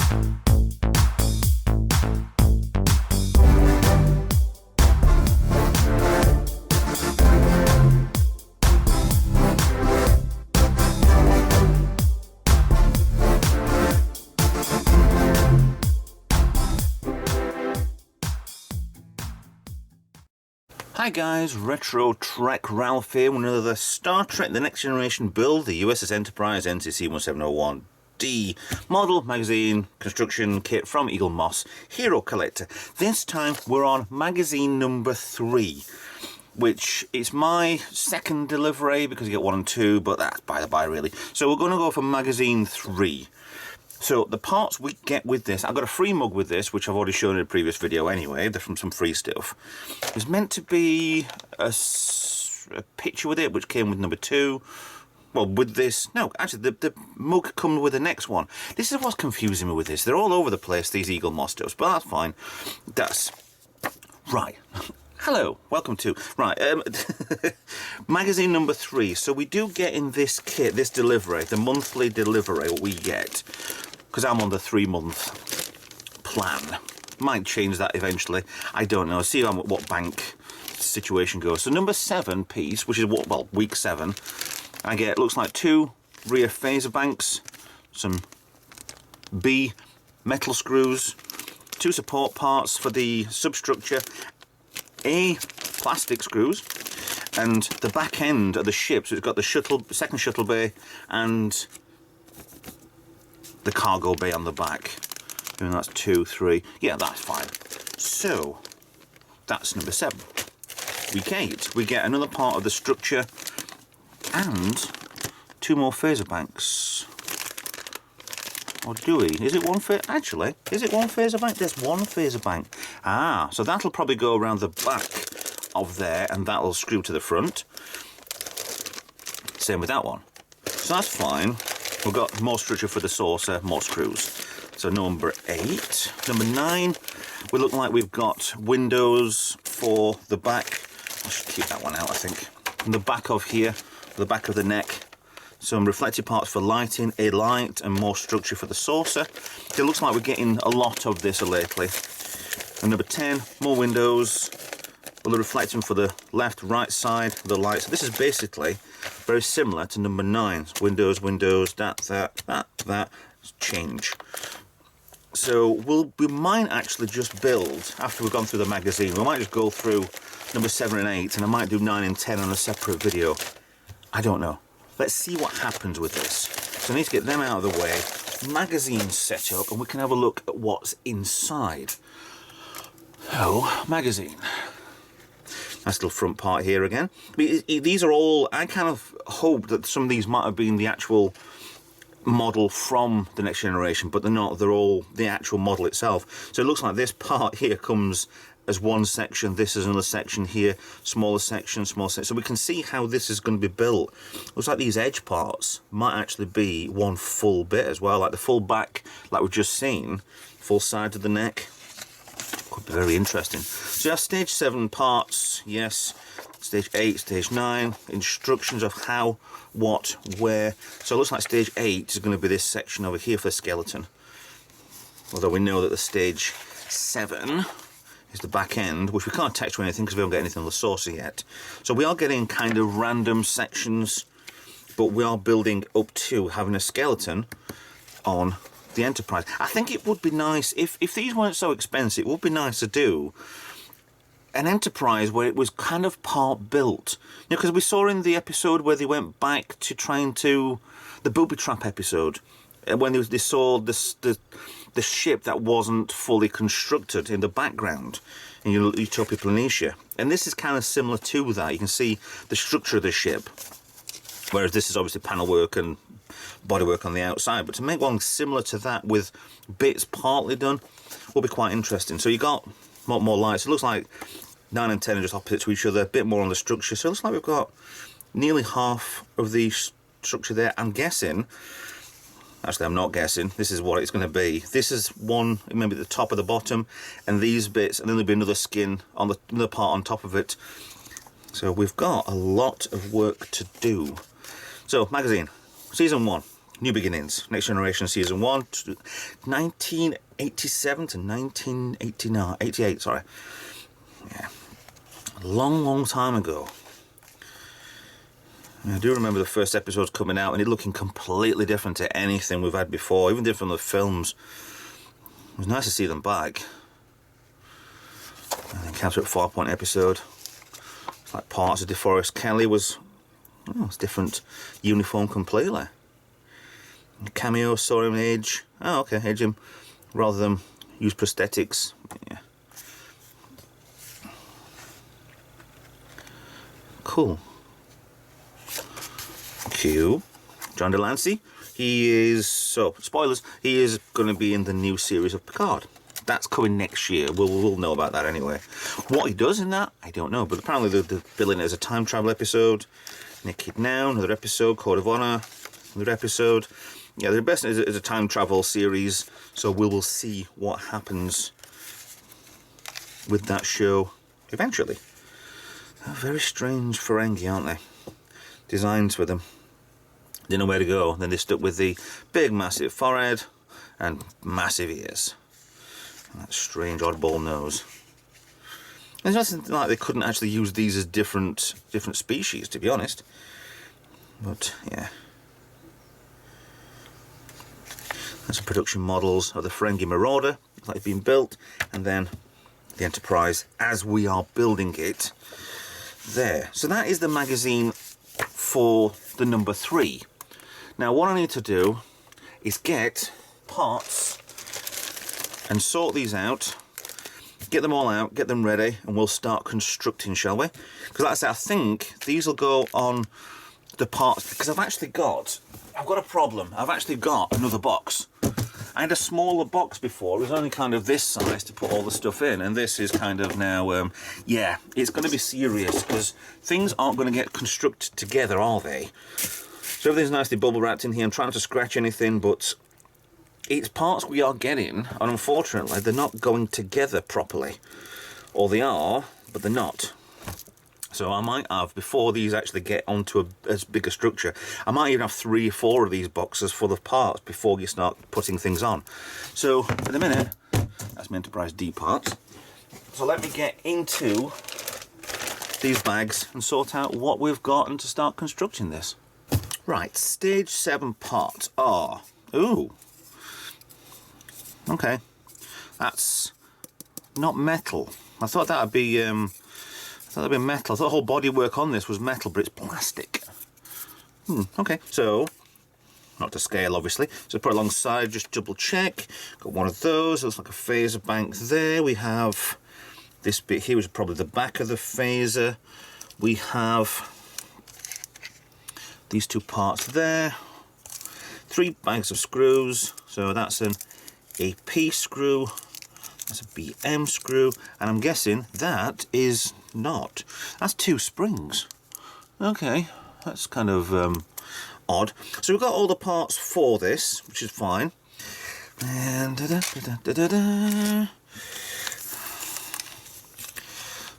Hi guys, Retro Trek Ralph here with another Star Trek The Next Generation build, the USS Enterprise NCC 1701D model, magazine, construction kit from Eaglemoss, HeroCollector. This time we're on magazine number 3, which is my second delivery because you get 1 and 2, but that's by the by really. So we're going to go for magazine 3. So the parts we get with this, I've got a free mug with this, which I've already shown in a previous video anyway, they're from some free stuff. There's meant to be a picture with it, which came with number 2. Well, with this, no, actually the mug comes with the next one. This is what's confusing me with this. They're all over the place, these Eaglemoss stuffs, but that's fine. That's right. Hello, welcome to, right, magazine number 3. So we do get in this kit, this delivery, the monthly delivery we get, because I'm on the 3-month plan. Might change that eventually, I don't know, see what bank situation goes. So number 7 piece, which is what, well, week 7, I get, looks like 2 rear phaser banks, some B metal screws, 2 support parts for the substructure, A plastic screws, and the back end of the ship, so it's got the second shuttle bay and the cargo bay on the back. And that's 2, 3, yeah, that's fine. So that's number 7. Week 8, we get another part of the structure and 2 more phaser banks. Or do we? Is it one phaser? Actually, is it one phaser bank? There's one phaser bank. Ah, so that'll probably go around the back of there and that'll screw to the front. Same with that one. So that's fine. We've got more structure for the saucer, more screws. So number 8. Number 9, we look like we've got windows for the back. I should keep that one out, I think. And the back of here, the back of the neck. Some reflective parts for lighting, a light, and more structure for the saucer. It looks like we're getting a lot of this lately. And number 10, more windows. Well, the reflecting for the left, right side of the lights. So this is basically very similar to number 9. Windows, that, change. So we might actually just build, after we've gone through the magazine, we might just go through number 7 and 8, and I might do 9 and 10 on a separate video. I don't know. Let's see what happens with this. So I need to get them out of the way. Magazine set up, and we can have a look at what's inside. Oh, magazine. Nice little front part here again. These are all, I kind of hope that some of these might have been the actual model from the Next Generation, but they're not. They're all the actual model itself. So it looks like this part here comes as one section, this is another section here, smaller section, small section. So we can see how this is going to be built. Looks like these edge parts might actually be one full bit as well, like the full back, like we've just seen, full side of the neck. Could be very interesting. So you have stage 7 parts, yes, stage 8, stage 9, instructions of how, what, where. So it looks like stage 8 is going to be this section over here for the skeleton. Although we know that the stage 7 is the back end, which we can't attach to anything because we don't get anything on the saucer yet. So we are getting kind of random sections, but we are building up to having a skeleton on the Enterprise. I think it would be nice, if these weren't so expensive, it would be nice to do an Enterprise where it was kind of part built. You know, because we saw in the episode where they went back to trying to, the booby trap episode, when they saw the ship that wasn't fully constructed in the background in Utopia Planitia. And this is kind of similar to that. You can see the structure of the ship, whereas this is obviously panel work and bodywork on the outside. But to make one similar to that with bits partly done will be quite interesting. So you got more lights. It looks like 9 and 10 are just opposite to each other, a bit more on the structure. So it looks like we've got nearly half of the structure there. I'm guessing, actually I'm not guessing, this is what it's going to be. This is one, maybe at the top of the bottom, and these bits, and then there'll be another skin on the another part on top of it. So we've got a lot of work to do. So magazine, season 1, New Beginnings, Next Generation Season 1, 1987 to 1989, 88, sorry. Yeah, a long time ago. I do remember the first episodes coming out and it looking completely different to anything we've had before, even different from the films. It was nice to see them back. I think after a 4-point episode, it's like parts of DeForest Kelly was, oh, it's different uniform completely. Cameo saw him age. Oh, okay, age him rather than use prosthetics. Yeah. Cool. Q. John Delancey. He is, so spoilers, he is going to be in the new series of Picard. That's coming next year. We'll know about that anyway. What he does in that, I don't know. But apparently they're billing it as a time travel episode. Nick Kid Now, another episode. Code of Honor, another episode. Yeah, the best is a time travel series. So we will see what happens with that show eventually. They're very strange Ferengi, aren't they? Designs for them. Didn't know where to go. Then they stuck with the big, massive forehead and massive ears. And that strange, oddball nose. There's nothing like they couldn't actually use these as different species, to be honest. But yeah. There's some production models of the Ferengi Marauder, like being built, and then the Enterprise as we are building it. There. So that is the magazine for the number 3. Now what I need to do is get parts and sort these out, get them all out, get them ready, and we'll start constructing, shall we? Because like I say, I think these will go on the parts, because I've got a problem. I've actually got another box. I had a smaller box before. It was only kind of this size to put all the stuff in, and this is kind of now, yeah, it's going to be serious, because things aren't going to get constructed together, are they? So everything's nicely bubble wrapped in here. I'm trying not to scratch anything, but it's parts we are getting, and unfortunately they're not going together properly. Or they are, but they're not. So I might have, before these actually get onto as big a structure, I might even have 3 or 4 of these boxes full of parts before you start putting things on. So at the minute, that's my Enterprise D parts. So let me get into these bags and sort out what we've got and to start constructing this. Right, stage 7 parts are, ooh, okay, that's not metal. I thought that would be metal. I thought the whole bodywork on this was metal, but it's plastic. Okay, so, not to scale obviously, so put it alongside, just double check. Got one of those, looks like a phaser bank there. We have this bit here, which is probably the back of the phaser. We have these 2 parts there. 3 bags of screws, so that's an AP screw, that's a BM screw, and I'm guessing that is not. That's 2 springs. Okay, that's kind of odd. So we've got all the parts for this, which is fine. And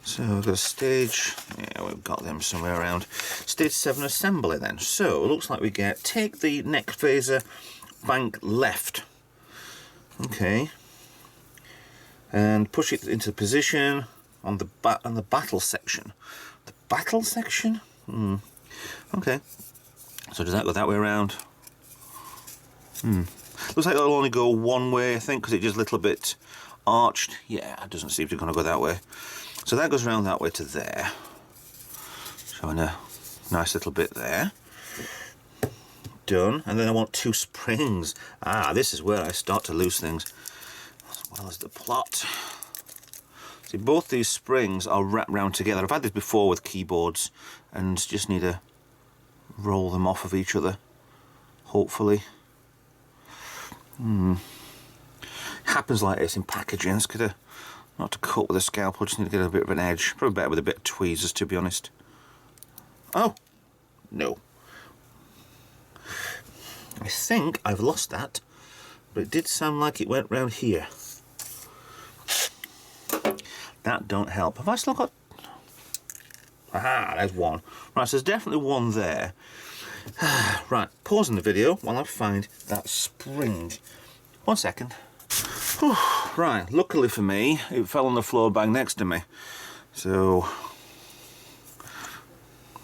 so we've got a stage, yeah, we've got them somewhere around. Stage 7 assembly then. So it looks like we take the neck phaser bank left. Okay. And push it into position on the battle section. The battle section? Okay. So does that go that way around? Looks like it'll only go one way, I think, because it's just a little bit arched. Yeah, it doesn't seem to be going to go that way. So that goes around that way to there. Showing a nice little bit there. Done. And then I want 2 springs. Ah, this is where I start to lose things. As well as the plot. See, both these springs are wrapped round together. I've had this before with keyboards and just need to roll them off of each other. Hopefully. Happens like this in packaging. It's good not to cut with a scalpel, just need to get a bit of an edge. Probably better with a bit of tweezers, to be honest. Oh, no. I think I've lost that, but it did sound like it went round here. That don't help. Have I still got... Aha, there's one. Right, so there's definitely one there. Right, pausing the video while I find that spring. 1 second. Whew, right, luckily for me, it fell on the floor bang next to me. So,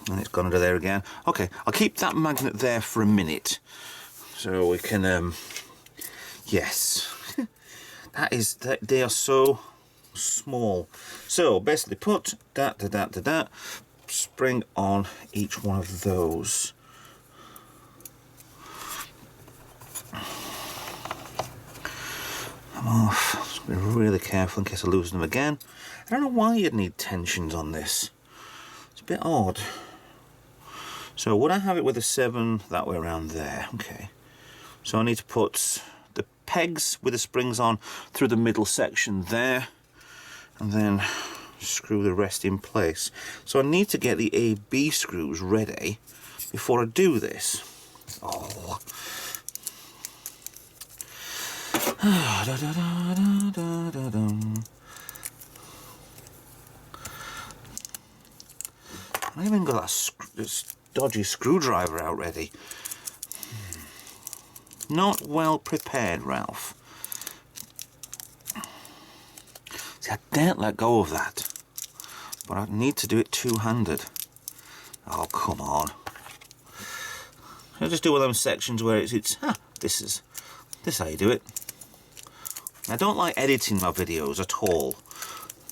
and it's gone under there again. Okay, I'll keep that magnet there for a minute. So we can, yes. They are so small. So basically put that spring on each one of those. I'm off. Just be really careful in case I lose them again. I don't know why you'd need tensions on this. It's a bit odd. So would I have it with a 7 that way around there? Okay. So I need to put the pegs with the springs on through the middle section there, and then screw the rest in place. So I need to get the AB screws ready before I do this. Oh. I even got this dodgy screwdriver out ready. Not well prepared, Ralph. See, I daren't let go of that, but I need to do it two-handed. Oh, come on. I'll just do one of them sections where this is how you do it. I don't like editing my videos at all,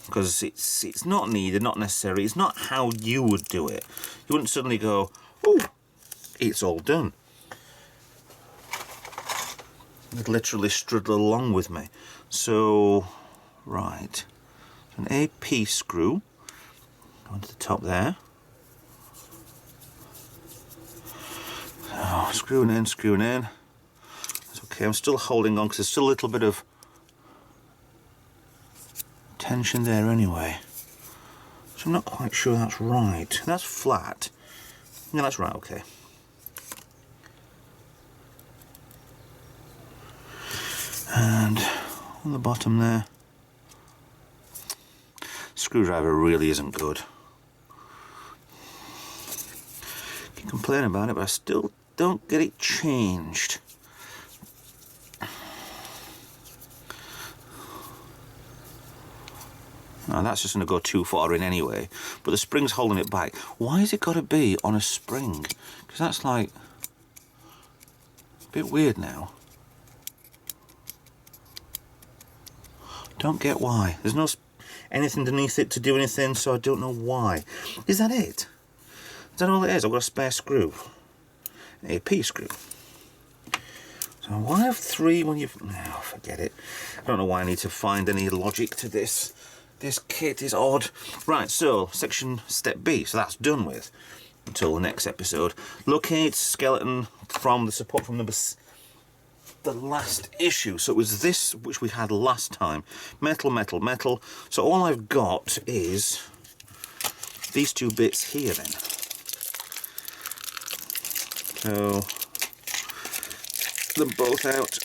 because it's not needed, not necessary. It's not how you would do it. You wouldn't suddenly go, oh, it's all done. You'd literally struggle along with me. So, right, an AP screw going to the top there. So, screwing in. That's okay. I'm still holding on because there's still a little bit of tension there anyway. So I'm not quite sure that's right. That's flat. Yeah, that's right, okay. And on the bottom there, screwdriver really isn't good. Keep complaining about it, but I still don't get it changed. Now that's just going to go too far in anyway, but the spring's holding it back. Why has it got to be on a spring? Because that's like a bit weird now. Don't get why. There's no anything underneath it to do anything, so I don't know why. Is that it? Is that all it is? I've got a spare screw. An AP screw. So why have 3 when you've... No, forget it. I don't know why I need to find any logic to this. This kit is odd. Right, so section step B. So that's done with. Until the next episode. Locate skeleton from the support from the last issue. So it was this which we had last time. Metal. So all I've got is these 2 bits here then. So them both out.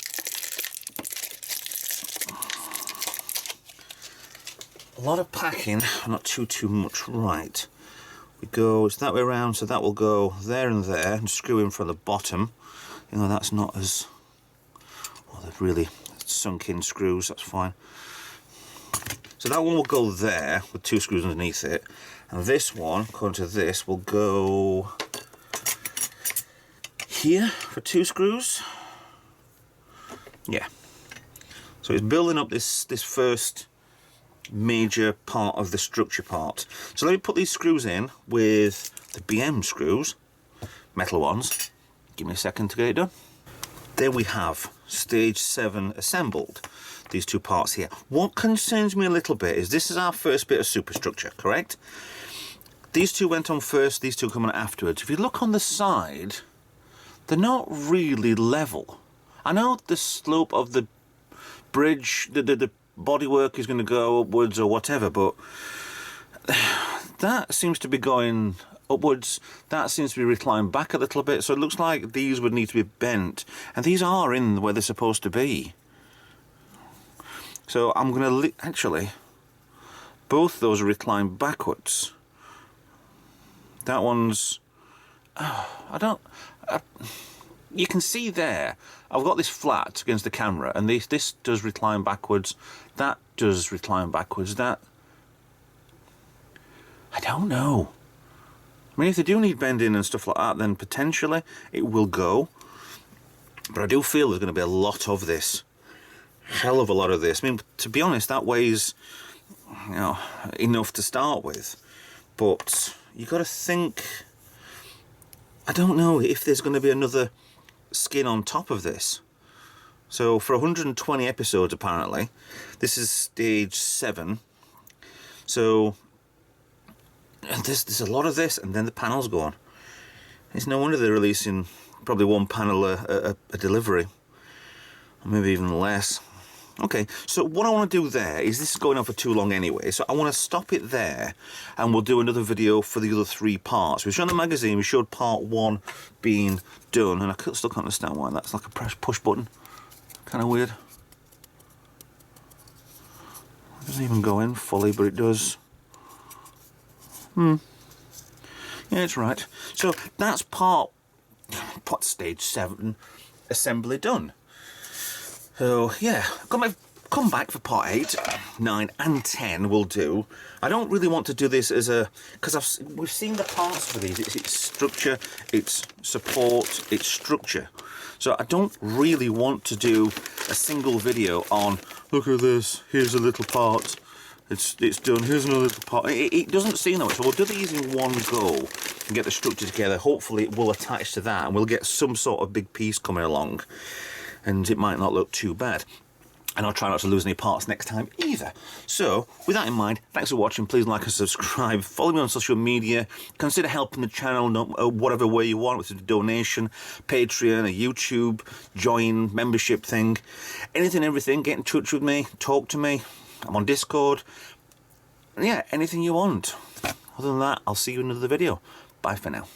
A lot of packing, not too much. Right. We go, it's that way around, so that will go there and there and screw in from the bottom. You know, that's not as... They've really sunk in screws, that's fine. So that one will go there with 2 screws underneath it, and this one, according to this, will go here for 2 screws. Yeah. So it's building up this first major part of the structure part. So let me put these screws in with the BM screws, metal ones. Give me a second to get it done. There we have stage 7 assembled, these 2 parts here. What concerns me a little bit is this is our first bit of superstructure, correct? These 2 went on first, these 2 come on afterwards. If you look on the side, they're not really level. I know the slope of the bridge, the bodywork is going to go upwards or whatever, but that seems to be going upwards. That seems to be reclined back a little bit, so it looks like these would need to be bent, and these are in where they're supposed to be. So I'm going to actually, both those are reclined backwards. That one's I You can see there, I've got this flat against the camera, and this does recline backwards, that does recline backwards, that... I don't know. I mean, if they do need bending and stuff like that, then potentially it will go. But I do feel there's going to be a lot of this. Hell of a lot of this. I mean, to be honest, that weighs, you know, enough to start with. But you got to think... I don't know if there's going to be another skin on top of this. So for 120 episodes apparently, this is stage 7. So there's a lot of this, and then the panel's gone. It's no wonder they're releasing probably one panel a delivery, or maybe even less. Okay, so what I want to do there is, this is going on for too long anyway, so I want to stop it there, and we'll do another video for the other 3 parts. We've shown the magazine, we showed part 1 being done, and I still can't understand why that's like a push button. Kind of weird. It doesn't even go in fully, but it does. Yeah, it's right. So that's part stage 7 assembly done. So yeah, come back for part 8, 9 and 10 will do. I don't really want to do this as a, because we've seen the parts for these. It's structure, it's support, it's structure. So I don't really want to do a single video on, look at this, here's a little part, it's done, here's another little part. It doesn't seem that much, so we'll do these in one go and get the structure together. Hopefully it will attach to that, and we'll get some sort of big piece coming along, and it might not look too bad. And I'll try not to lose any parts next time either. So, with that in mind, thanks for watching. Please like and subscribe. Follow me on social media. Consider helping the channel whatever way you want, with a donation, Patreon, a YouTube, join, membership thing. Anything, everything. Get in touch with me. Talk to me. I'm on Discord. And yeah, anything you want. Other than that, I'll see you in another video. Bye for now.